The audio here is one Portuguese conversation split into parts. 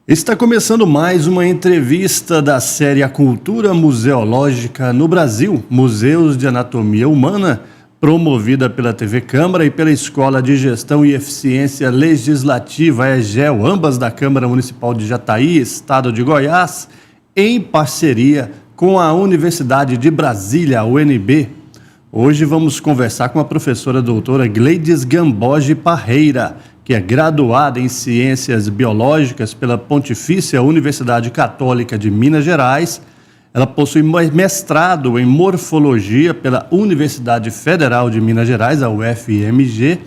Está começando mais uma entrevista da série A Cultura Museológica no Brasil, Museus de Anatomia Humana, promovida pela TV Câmara e pela Escola de Gestão e Eficiência Legislativa, EGEL, ambas da Câmara Municipal de Jataí, Estado de Goiás, em parceria com a Universidade de Brasília, UNB. Hoje vamos conversar com a professora doutora Gleides Gamboge Parreira, que é graduada em Ciências Biológicas pela Pontifícia Universidade Católica de Minas Gerais. Ela possui mestrado em Morfologia pela Universidade Federal de Minas Gerais, a UFMG,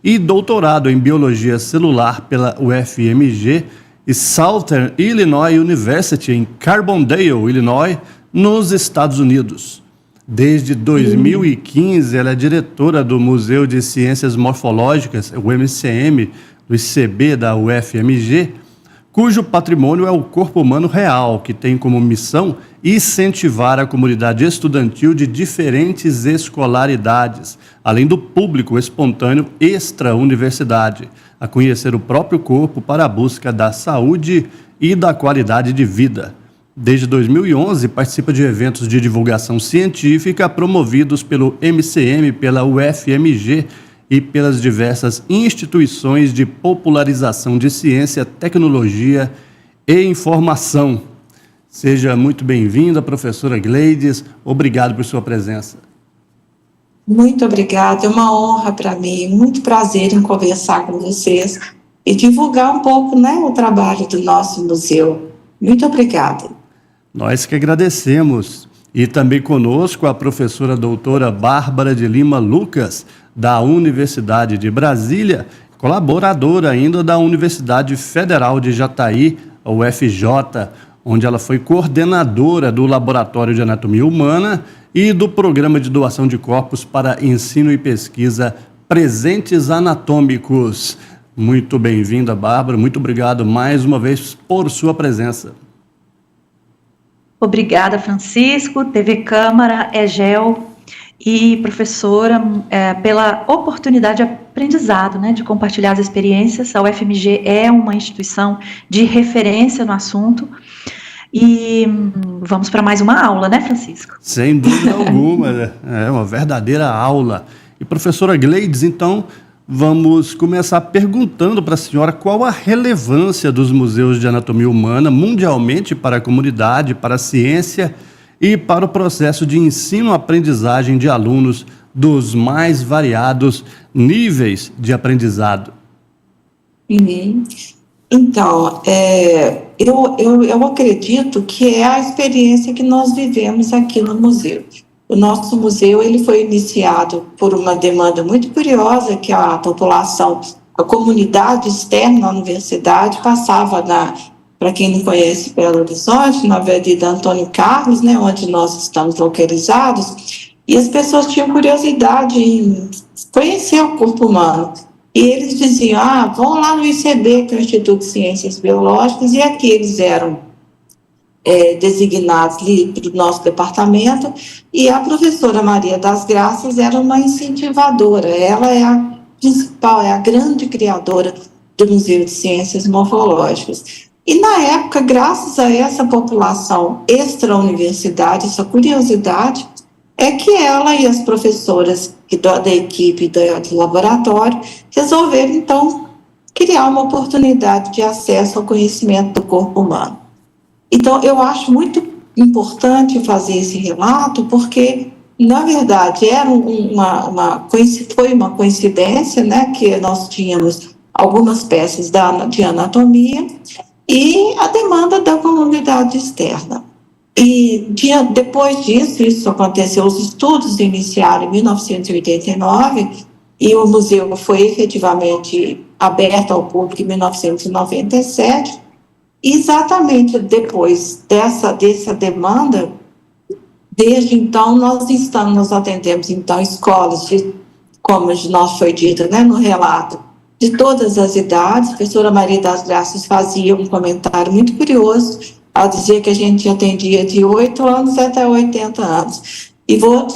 e doutorado em Biologia Celular pela UFMG e Southern Illinois University, em Carbondale, Illinois, nos Estados Unidos. Desde 2015, ela é diretora do Museu de Ciências Morfológicas, o MCM, do ICB da UFMG, cujo patrimônio é o corpo humano real, que tem como missão incentivar a comunidade estudantil de diferentes escolaridades, além do público espontâneo extra-universidade, a conhecer o próprio corpo para a busca da saúde e da qualidade de vida. Desde 2011, participa de eventos de divulgação científica promovidos pelo MCM, pela UFMG e pelas diversas instituições de popularização de ciência, tecnologia e informação. Seja muito bem-vinda, professora Gleides. Obrigado por sua presença. Muito obrigada, é uma honra para mim, muito prazer em conversar com vocês e divulgar um pouco, o trabalho do nosso museu. Muito obrigada. Nós que agradecemos. E também conosco a professora doutora Bárbara de Lima Lucas, da Universidade de Brasília, colaboradora ainda da Universidade Federal de Jataí, a UFJ, onde ela foi coordenadora do Laboratório de Anatomia Humana e do Programa de Doação de Corpos para Ensino e Pesquisa Presentes Anatômicos. Muito bem-vinda, Bárbara. Muito obrigado mais uma vez por sua presença. Obrigada, Francisco, TV Câmara, EGEL e professora, pela oportunidade de aprendizado, de compartilhar as experiências. A UFMG é uma instituição de referência no assunto. E vamos para mais uma aula, Francisco? Sem dúvida alguma, é uma verdadeira aula. E professora Gleides, então, vamos começar perguntando para a senhora qual a relevância dos museus de anatomia humana mundialmente para a comunidade, para a ciência e para o processo de ensino-aprendizagem de alunos dos mais variados níveis de aprendizado. Então, eu acredito que é a experiência que nós vivemos aqui no museu. O nosso museu ele foi iniciado por uma demanda muito curiosa que a população, a comunidade externa à universidade passava para quem não conhece Belo Horizonte, na Avenida Antônio Carlos, onde nós estamos localizados, e as pessoas tinham curiosidade em conhecer o corpo humano. E eles diziam, vão lá no ICB, que é o Instituto de Ciências Biológicas, e aqui eles eram designados do nosso departamento, e a professora Maria das Graças era uma incentivadora, ela é a principal, é a grande criadora do Museu de Ciências Morfológicas. E na época, graças a essa população extra-universidade, essa curiosidade, é que ela e as professoras da equipe do laboratório resolveram, então, criar uma oportunidade de acesso ao conhecimento do corpo humano. Então, eu acho muito importante fazer esse relato, porque, na verdade, foi uma coincidência, que nós tínhamos algumas peças de anatomia e a demanda da comunidade externa. E depois disso, isso aconteceu, os estudos iniciaram em 1989 e o museu foi efetivamente aberto ao público em 1997. Exatamente depois dessa demanda, desde então nós atendemos então escolas como nós foi dito, no relato, de todas as idades. A professora Maria das Graças fazia um comentário muito curioso ao dizer que a gente atendia de 8 anos até 80 anos. E vou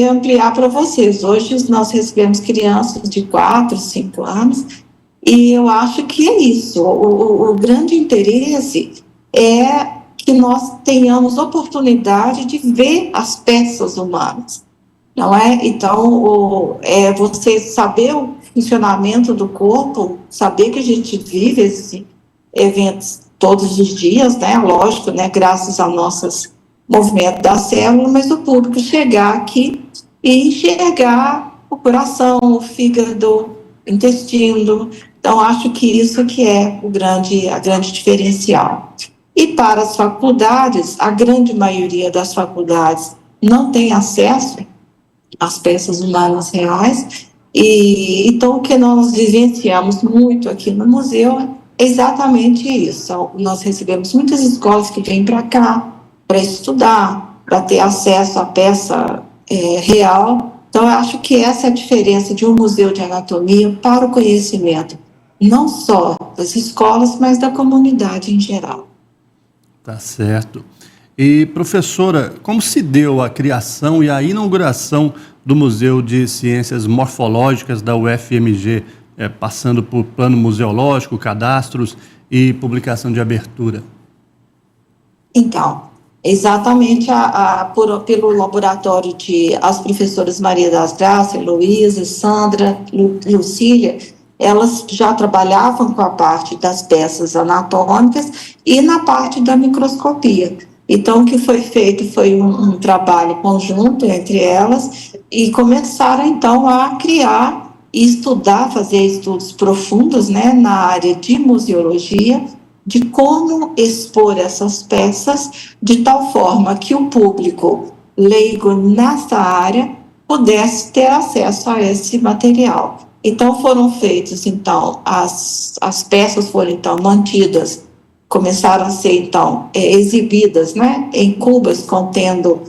ampliar para vocês, hoje nós recebemos crianças de 4, 5 anos E eu acho que é isso. O grande interesse é que nós tenhamos oportunidade de ver as peças humanas, não é? Então, é você saber o funcionamento do corpo, saber que a gente vive esses eventos todos os dias, né? Lógico, né? Graças ao nosso movimento da célula, mas o público chegar aqui e enxergar o coração, o fígado, o intestino. Então, acho que isso que é a grande diferencial. E para as faculdades, a grande maioria das faculdades não tem acesso às peças humanas reais, e então o que nós vivenciamos muito aqui no museu é exatamente isso. Nós recebemos muitas escolas que vêm para cá para estudar, para ter acesso à peça real. Então, eu acho que essa é a diferença de um museu de anatomia para o conhecimento, não só das escolas, mas da comunidade em geral. Tá certo. E, professora, como se deu a criação e a inauguração do Museu de Ciências Morfológicas da UFMG, passando por plano museológico, cadastros e publicação de abertura? Então, exatamente pelo laboratório de as professoras Maria das Graças, Heloísa, Sandra, Lucília, elas já trabalhavam com a parte das peças anatômicas e na parte da microscopia. Então, o que foi feito foi um trabalho conjunto entre elas e começaram, então, a criar e estudar, fazer estudos profundos, né, na área de museologia, de como expor essas peças de tal forma que o público leigo nessa área pudesse ter acesso a esse material. Então, foram feitos, então, as peças foram, então, mantidas, começaram a ser, então, exibidas, né, em cubas contendo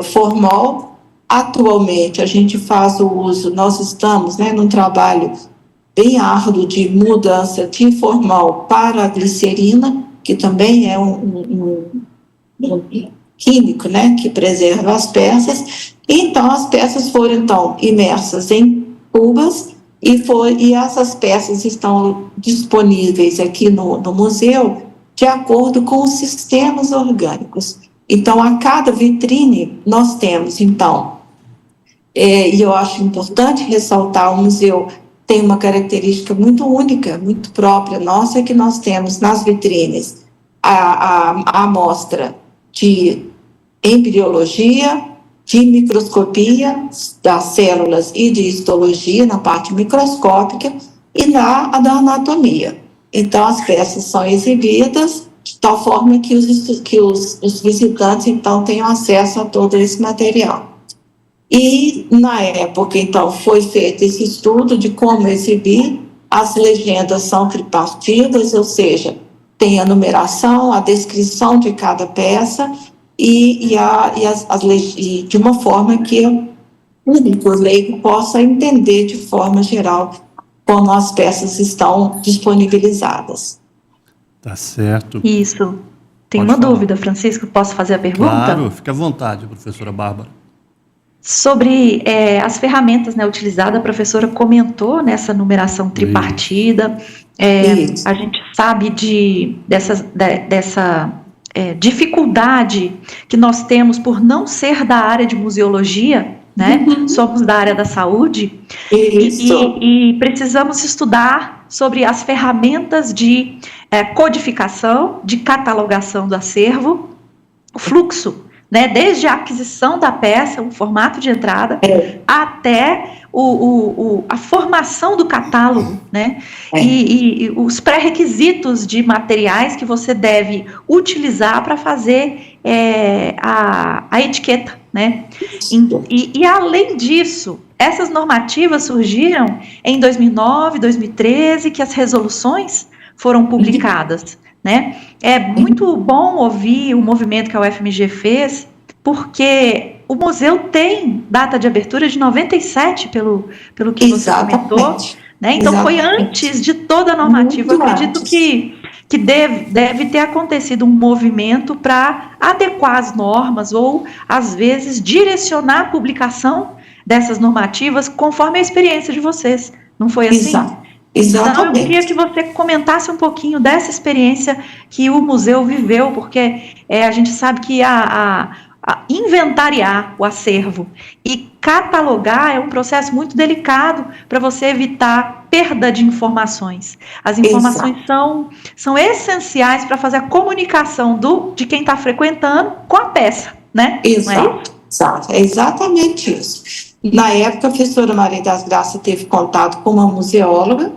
formol. Atualmente, a gente faz o uso, nós estamos, né, num trabalho bem árduo de mudança de formol para a glicerina, que também é um químico, né, que preserva as peças. Então, as peças foram, então, imersas em cubas e essas peças estão disponíveis aqui no museu de acordo com os sistemas orgânicos. Então, a cada vitrine, nós temos, então, e eu acho importante ressaltar, o museu tem uma característica muito única, muito própria nossa, que nós temos nas vitrines a amostra de embriologia, de microscopia das células e de histologia na parte microscópica e a da anatomia. Então, as peças são exibidas de tal forma que os visitantes, então, tenham acesso a todo esse material. E, na época, então, foi feito esse estudo de como exibir. As legendas são tripartidas, ou seja, tem a numeração, a descrição de cada peça e de uma forma que o público leigo possa entender de forma geral como as peças estão disponibilizadas. Tá certo. Isso. Tem uma dúvida, Francisco, posso fazer a pergunta? Claro, fica à vontade, professora Bárbara. Sobre as ferramentas, né, utilizadas, a professora comentou nessa numeração tripartida. A gente sabe dessa dificuldade que nós temos por não ser da área de museologia, né? Somos da área da saúde e precisamos estudar sobre as ferramentas de codificação, de catalogação do acervo, o fluxo, né? Desde a aquisição da peça, o formato de entrada, até a formação do catálogo, né? E os pré-requisitos de materiais que você deve utilizar para fazer a etiqueta, né? E além disso, essas normativas surgiram em 2009, 2013, que as resoluções foram publicadas, né? É muito bom ouvir o movimento que a UFMG fez, porque o museu tem data de abertura de 97, pelo que você comentou, né? Então, foi antes de toda a normativa. Eu acredito que deve ter acontecido um movimento para adequar as normas ou, às vezes, direcionar a publicação dessas normativas conforme a experiência de vocês. Não foi assim? Então, eu queria Exatamente. que você comentasse um pouquinho dessa experiência que o museu viveu, porque a gente sabe que a inventariar o acervo e catalogar é um processo muito delicado para você evitar perda de informações. As informações Exato. são essenciais para fazer a comunicação de quem está frequentando com a peça, né? Não é isso? Exato, exato, é exatamente isso. Na época, a professora Maria das Graças teve contato com uma museóloga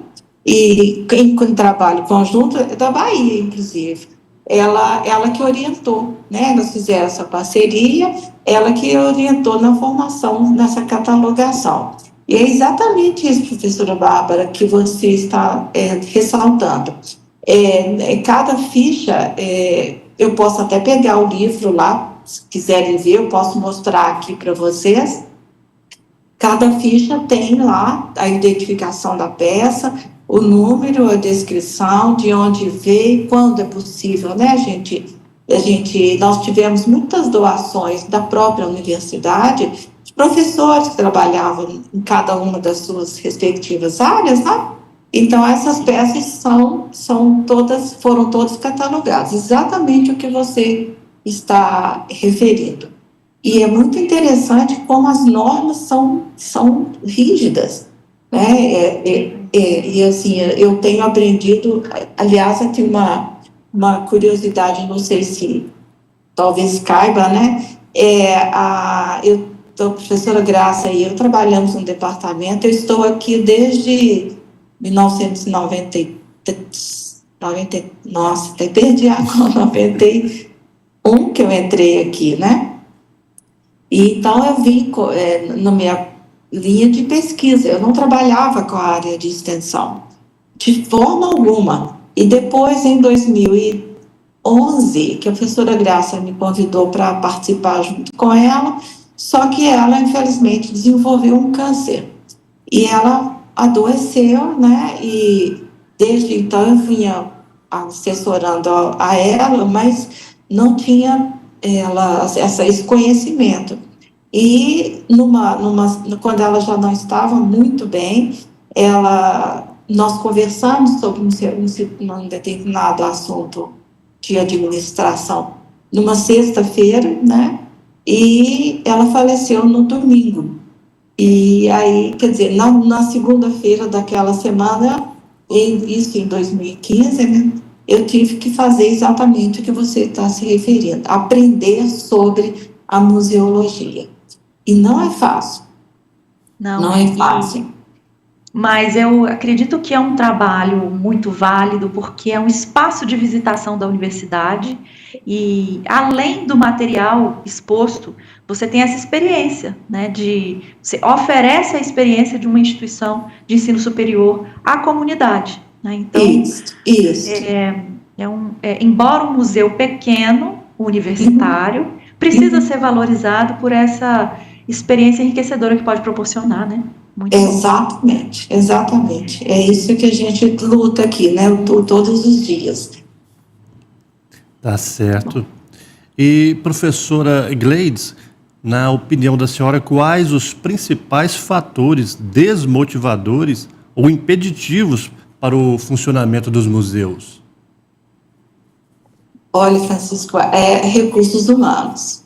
e em trabalho conjunto da Bahia, inclusive. Ela que orientou, né? Nós fizemos essa parceria, ela que orientou na formação, nessa catalogação. E é exatamente isso, professora Bárbara, que você está ressaltando. Cada ficha, eu posso até pegar o livro lá, se quiserem ver, eu posso mostrar aqui para vocês. Cada ficha tem lá a identificação da peça, o número, a descrição, de onde veio, quando é possível, né, gente? Nós tivemos muitas doações da própria universidade, de professores que trabalhavam em cada uma das suas respectivas áreas, né? Então, essas peças foram todas catalogadas, exatamente o que você está referindo. E é muito interessante como as normas são rígidas, né? E assim, eu tenho aprendido, aliás, aqui uma curiosidade, não sei se talvez caiba, né? A professora Graça e eu trabalhamos no departamento, eu estou aqui desde 1990, nossa, até perdi a conta, 91 que eu entrei aqui, né? E então eu vim na minha linha de pesquisa, eu não trabalhava com a área de extensão, de forma alguma. E depois, em 2011, que a professora Graça me convidou para participar junto com ela, só que ela, infelizmente, desenvolveu um câncer. E ela adoeceu, né? E desde então eu vinha assessorando a ela, mas não tinha esse conhecimento. E quando ela já não estava muito bem, nós conversamos sobre um determinado assunto de administração numa sexta-feira, né? E ela faleceu no domingo. E aí, quer dizer, na segunda-feira daquela semana, isso em 2015, né? Eu tive que fazer exatamente o que você está se referindo, aprender sobre a museologia. E não é fácil, não Não. é fácil. Mas eu acredito que é um trabalho muito válido, porque é um espaço de visitação da universidade e, além do material exposto, você tem essa experiência, né? Você oferece a experiência de uma instituição de ensino superior à comunidade, né? Então, Isso. embora um museu pequeno, universitário, precisa ser valorizado por essa experiência enriquecedora que pode proporcionar, né? Muito bom. Exatamente, exatamente. É isso que a gente luta aqui, né? Todos os dias. Tá certo. E, professora Gleides, na opinião da senhora, quais os principais fatores desmotivadores ou impeditivos para o funcionamento dos museus? Olha, Francisco, recursos humanos.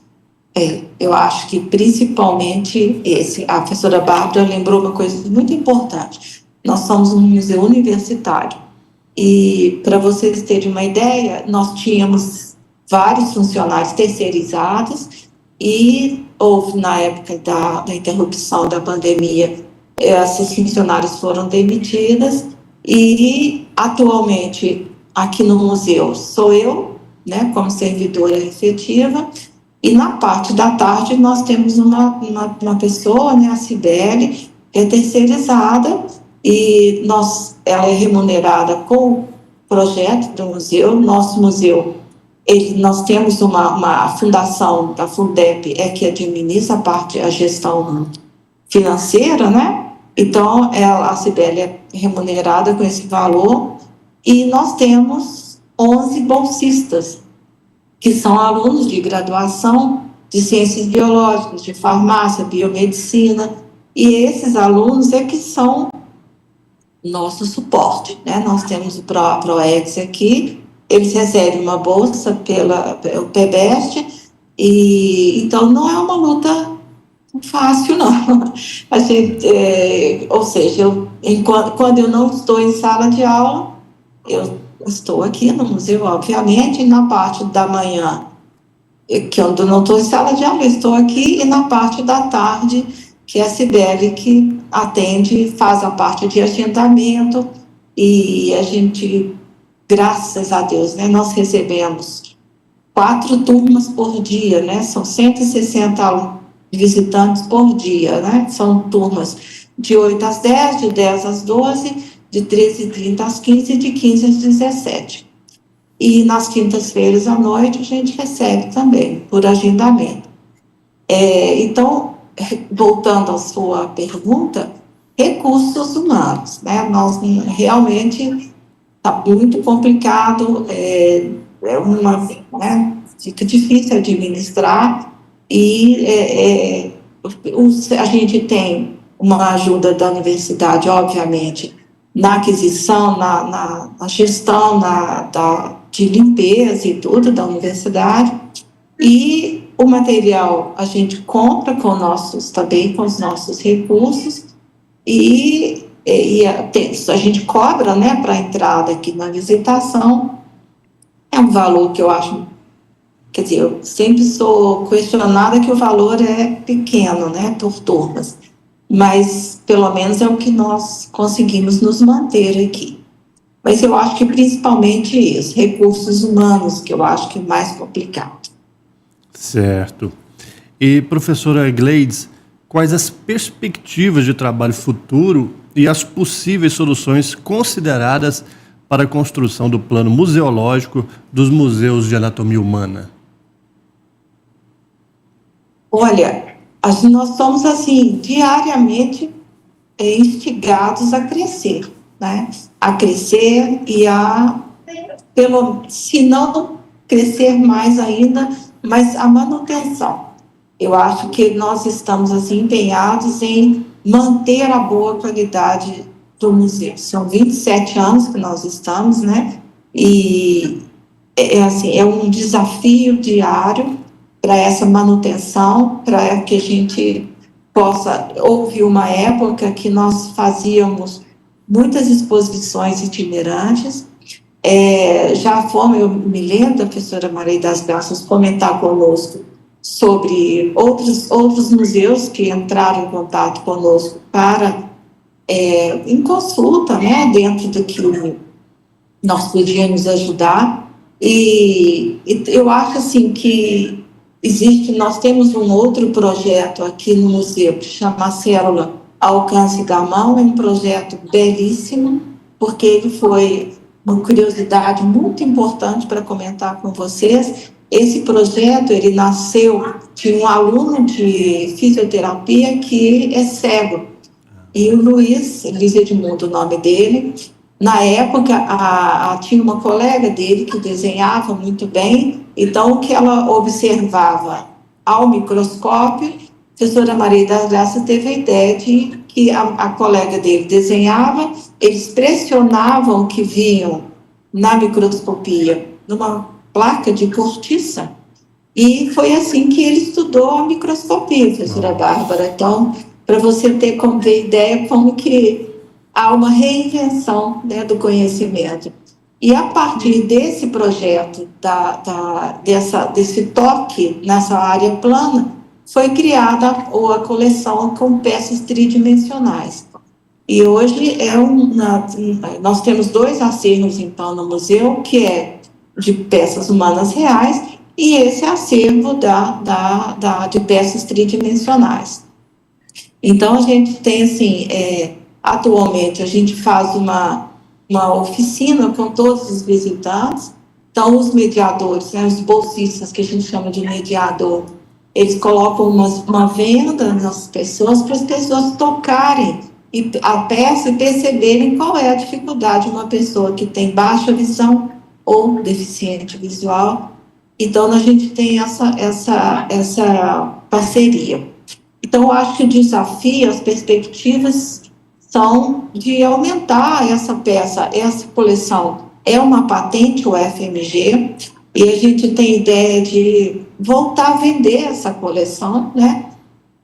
Eu acho que principalmente a professora Bárbara lembrou uma coisa muito importante. Nós somos um museu universitário e, para vocês terem uma ideia, nós tínhamos vários funcionários terceirizados e houve, na época da interrupção da pandemia, esses funcionários foram demitidos e, atualmente, aqui no museu, sou eu, né, como servidora efetiva. E na parte da tarde nós temos uma pessoa, né, a Cibele, que é terceirizada e ela é remunerada com o projeto do museu. Nosso museu, nós temos uma fundação da Fundep, que administra a gestão financeira, né? Então, a Cibele é remunerada com esse valor e nós temos 11 bolsistas, que são alunos de graduação de ciências biológicas, de farmácia, biomedicina, e esses alunos que são nosso suporte, né? Nós temos o ProEx aqui, eles recebem uma bolsa pelo PBEST, e então não é uma luta fácil, não. A gente, ou seja, quando eu não estou em sala de aula, eu estou aqui no museu, obviamente, e na parte da manhã, que eu não estou em sala de aula, eu estou aqui, e na parte da tarde, que é a Cibele que atende, faz a parte de agendamento, e a gente, graças a Deus, né, nós recebemos 4 turmas por dia, né, são 160 visitantes por dia, né, são turmas de 8 às 10, de 10 às 12, de 13h30 às 15 e de 15 às 17. E nas quintas-feiras à noite a gente recebe também, por agendamento. Então, voltando à sua pergunta, recursos humanos, né? Nós realmente está muito complicado, né? Fica difícil administrar, e a gente tem uma ajuda da universidade, obviamente, na aquisição, na gestão de limpeza e tudo da universidade, e o material a gente compra também com os nossos recursos, e a gente cobra, né, para a entrada aqui na visitação. É um valor que eu acho, quer dizer, eu sempre sou questionada que o valor é pequeno, né, por turmas, mas pelo menos é o que nós conseguimos nos manter aqui. Mas eu acho que principalmente isso, recursos humanos, que eu acho que é mais complicado. Certo. E, professora Gleides, quais as perspectivas de trabalho futuro e as possíveis soluções consideradas para a construção do plano museológico dos museus de anatomia humana? Olha, nós somos, assim, diariamente instigados a crescer, né? A crescer e se não crescer mais ainda, mas a manutenção. Eu acho que nós estamos, assim, empenhados em manter a boa qualidade do museu. São 27 anos que nós estamos, né? E assim, é um desafio diário para essa manutenção, para que a gente possa. Houve uma época que nós fazíamos muitas exposições itinerantes. Eu me lembro da professora Maria das Graças comentar conosco sobre outros museus que entraram em contato conosco em consulta, né, dentro do que nós podíamos ajudar. E eu acho assim que nós temos um outro projeto aqui no museu que chama Célula Alcance da Mão, é um projeto belíssimo, porque ele foi uma curiosidade muito importante para comentar com vocês. Esse projeto, ele nasceu de um aluno de fisioterapia que é cego, e o Luiz Edmundo, o nome dele. Na época, tinha uma colega dele que desenhava muito bem, então o que ela observava ao microscópio, a professora Maria das Graças teve a ideia de que a colega dele desenhava, eles pressionavam o que viam na microscopia numa placa de cortiça, e foi assim que ele estudou a microscopia, professora Bárbara. Então, para você ter como ver ideia como que há uma reinvenção, né, do conhecimento. E a partir desse projeto, desse toque nessa área plana, foi criada a coleção com peças tridimensionais. E hoje nós temos 2 acervos, então, no museu, que é de peças humanas reais, e esse acervo de peças tridimensionais. Então, a gente tem, assim, atualmente, a gente faz uma oficina com todos os visitantes. Então, os mediadores, né, os bolsistas, que a gente chama de mediador, eles colocam uma venda nas pessoas, para as pessoas tocarem a peça e perceberem qual é a dificuldade de uma pessoa que tem baixa visão ou deficiente visual. Então, a gente tem essa parceria. Então, eu acho que o desafio, as perspectivas são de aumentar essa peça, essa coleção. É uma patente UFMG e a gente tem ideia de voltar a vender essa coleção, né?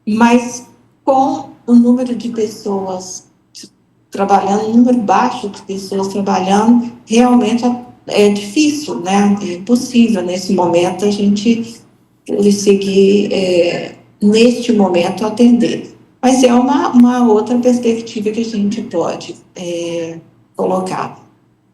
Mas com o número de pessoas trabalhando, um número baixo de pessoas trabalhando, realmente é difícil, né? É impossível nesse momento a gente conseguir, neste momento, atender. Mas é uma outra perspectiva que a gente pode colocar.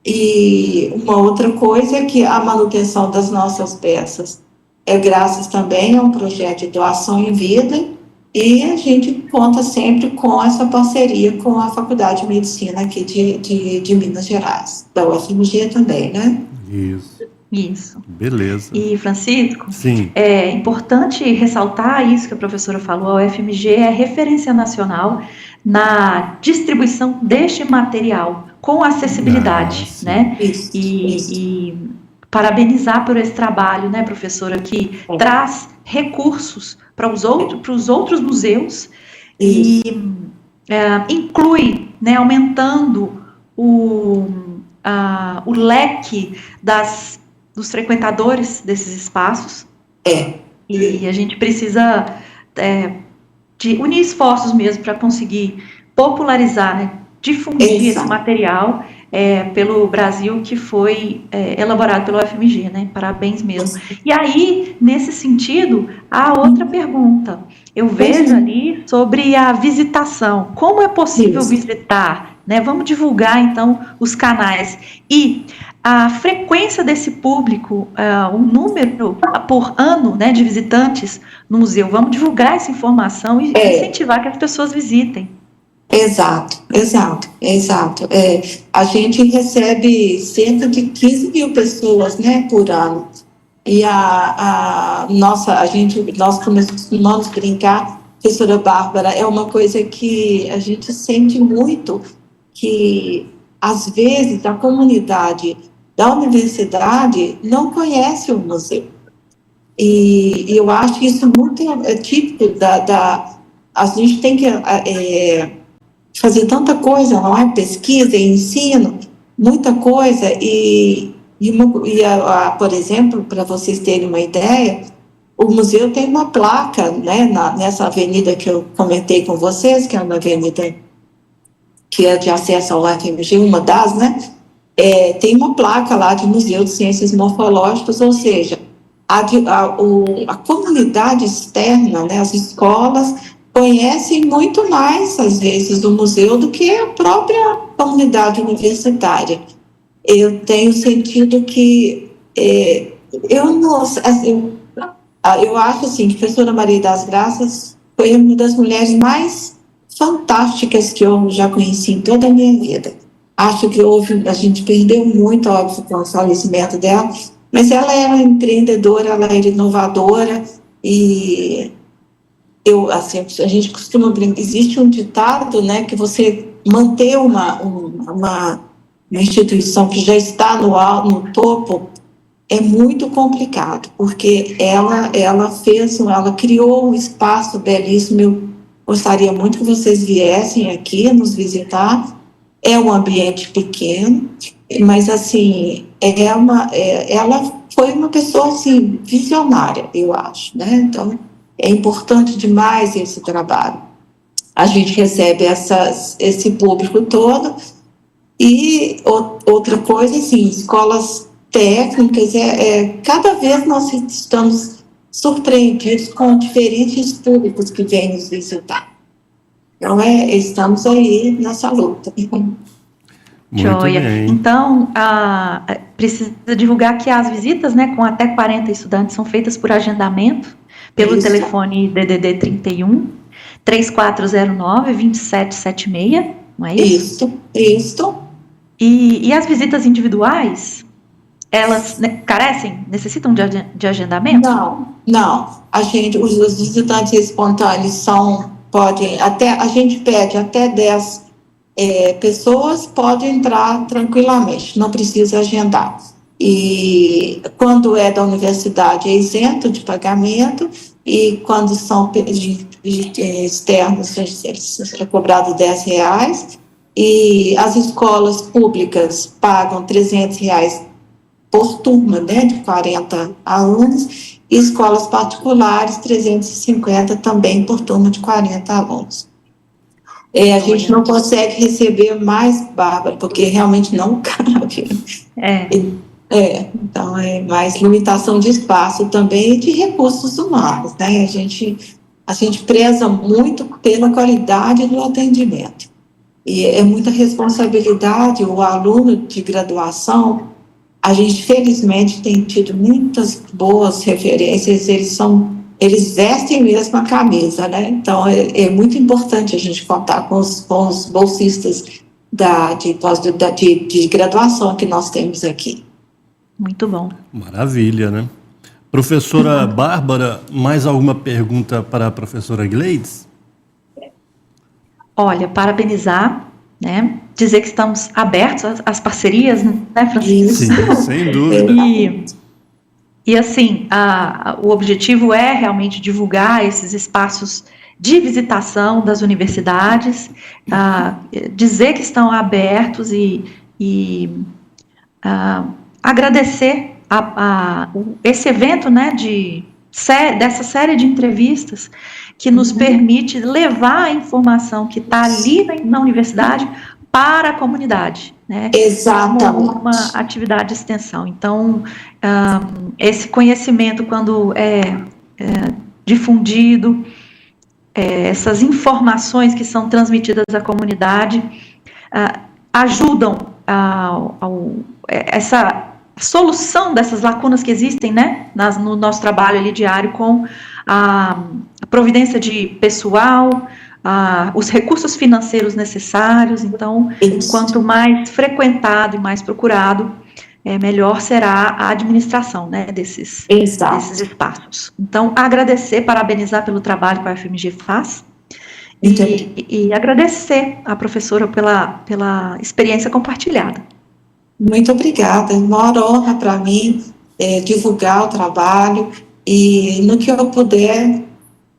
E uma outra coisa é que a manutenção das nossas peças é graças também a um projeto de doação em vida, e a gente conta sempre com essa parceria com a Faculdade de Medicina aqui de Minas Gerais, da UFMG também, né? Isso. Beleza. E, Francisco, Sim. é importante ressaltar isso que a professora falou, a UFMG é referência nacional na distribuição deste material com acessibilidade, né? Isso. E parabenizar por esse trabalho, né, professora, que traz recursos para os outros museus e inclui, né, aumentando o leque dos frequentadores desses espaços. E a gente precisa de unir esforços mesmo para conseguir popularizar, né, difundir esse material pelo Brasil, que foi elaborado pelo UFMG, né? Parabéns mesmo. E aí, nesse sentido, há outra pergunta. Eu vejo ali sobre a visitação. Como é possível visitar? Né? Vamos divulgar, então, os canais. E a frequência desse público, o número por ano, né, de visitantes no museu. Vamos divulgar essa informação e incentivar que as pessoas visitem. Exato. A gente recebe cerca de 15 mil pessoas, né, por ano. E nós costumamos brincar, professora Bárbara, é uma coisa que a gente sente muito, que às vezes a comunidade da universidade não conhece o museu. E eu acho isso muito típico a gente tem que fazer tanta coisa, não é? Pesquisa e ensino, muita coisa, por exemplo, para vocês terem uma ideia, o museu tem uma placa, né, nessa avenida que eu comentei com vocês, que é uma avenida que é de acesso ao UFMG, uma das, né, tem uma placa lá de Museu de Ciências Morfológicas, ou seja, a comunidade externa, né, as escolas, conhecem muito mais, às vezes, do museu do que a própria comunidade universitária. Eu tenho sentido que eu acho assim, que a professora Maria das Graças foi uma das mulheres mais fantásticas que eu já conheci em toda a minha vida. Acho que a gente perdeu muito, óbvio, com o falecimento dela, mas ela era empreendedora, ela era inovadora, e a gente costuma brincar, existe um ditado, né, que você manter uma instituição que já está no topo é muito complicado, porque ela criou um espaço belíssimo. Eu gostaria muito que vocês viessem aqui nos visitar. É um ambiente pequeno, mas assim, ela foi uma pessoa assim, visionária, eu acho, né? Então, é importante demais esse trabalho. A gente recebe esse público todo. E outra coisa, assim, escolas técnicas, cada vez nós estamos surpreendidos com diferentes públicos que vêm nos visitar. Então, estamos aí nessa luta. Joia. Bem. Então, precisa divulgar que as visitas, né, com até 40 estudantes são feitas por agendamento, pelo telefone DDD 31 3409 2776, não é isso? Isso. E as visitas individuais, elas necessitam de agendamento? Não. Os visitantes espontâneos a gente pede até 10 pessoas, pode entrar tranquilamente, não precisa agendar. E quando é da universidade é isento de pagamento, e quando são externos é cobrado R$10. e as escolas públicas pagam R$ 300 por turma, né, de 40 alunos, e escolas particulares, 350 também por turma de 40 alunos. A gente não consegue receber mais, Bárbara, porque realmente não cabe. Então, é mais limitação de espaço também e de recursos humanos, né? A gente preza muito pela qualidade do atendimento. E é muita responsabilidade, o aluno de graduação, a gente felizmente tem tido muitas boas referências, eles vestem mesmo a camisa, né? Então, é muito importante a gente contar com os bolsistas de graduação que nós temos aqui. Muito bom. Maravilha, né? Professora Bárbara, mais alguma pergunta para a professora Gleides? Olha, parabenizar, né? Dizer que estamos abertos às parcerias, né, Francisco? Sim, sem dúvida. E assim, o objetivo é realmente divulgar esses espaços de visitação das universidades, dizer que estão abertos e agradecer esse evento, né, dessa série de entrevistas que nos permite levar a informação que está ali na universidade para a comunidade, né? Exatamente. Como uma atividade de extensão. Então, esse conhecimento, quando é difundido, essas informações que são transmitidas à comunidade, ajudam essa solução dessas lacunas que existem, né, no nosso trabalho ali diário com a providência de pessoal, os recursos financeiros necessários. Então, quanto mais frequentado e mais procurado, melhor será a administração, né, desses espaços. Então, agradecer, parabenizar pelo trabalho que a UFMG faz e agradecer à professora pela experiência compartilhada. Muito obrigada, é uma honra para mim divulgar o trabalho e no que eu puder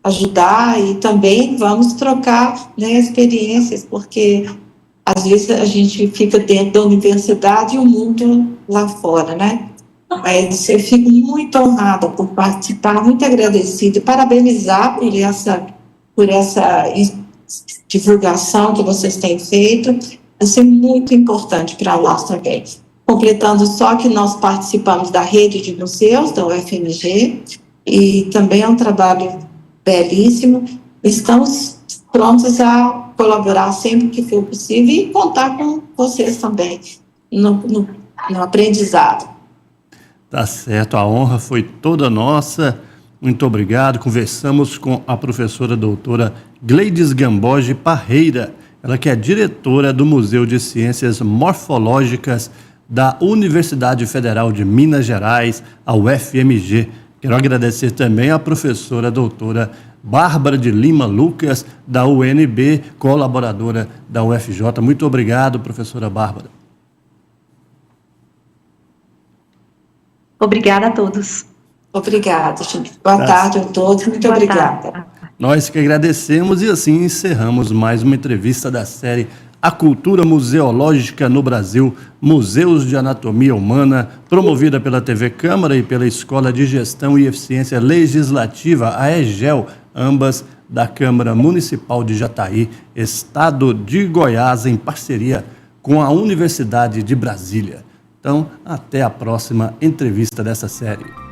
ajudar, e também vamos trocar, né, experiências, porque às vezes a gente fica dentro da universidade e o mundo lá fora, né? Mas eu fico muito honrada por participar, muito agradecida e parabenizar por essa divulgação que vocês têm feito. Vai ser muito importante para nós também. Completando só que nós participamos da rede de museus da UFMG e também é um trabalho belíssimo. Estamos prontos a colaborar sempre que for possível e contar com vocês também no aprendizado. Tá certo, a honra foi toda nossa. Muito obrigado. Conversamos com a professora doutora Gleides Gamboge Parreira, ela que é diretora do Museu de Ciências Morfológicas da Universidade Federal de Minas Gerais, a UFMG. Quero agradecer também à professora doutora Bárbara de Lima Lucas, da UNB, colaboradora da UFJ. Muito obrigado, professora Bárbara. Obrigada a todos. Obrigada, gente. Boa tarde a todos. Muito obrigada. Nós que agradecemos e assim encerramos mais uma entrevista da série A Cultura Museológica no Brasil, Museus de Anatomia Humana, promovida pela TV Câmara e pela Escola de Gestão e Eficiência Legislativa, a EGEL, ambas da Câmara Municipal de Jataí, Estado de Goiás, em parceria com a Universidade de Brasília. Então, até a próxima entrevista dessa série.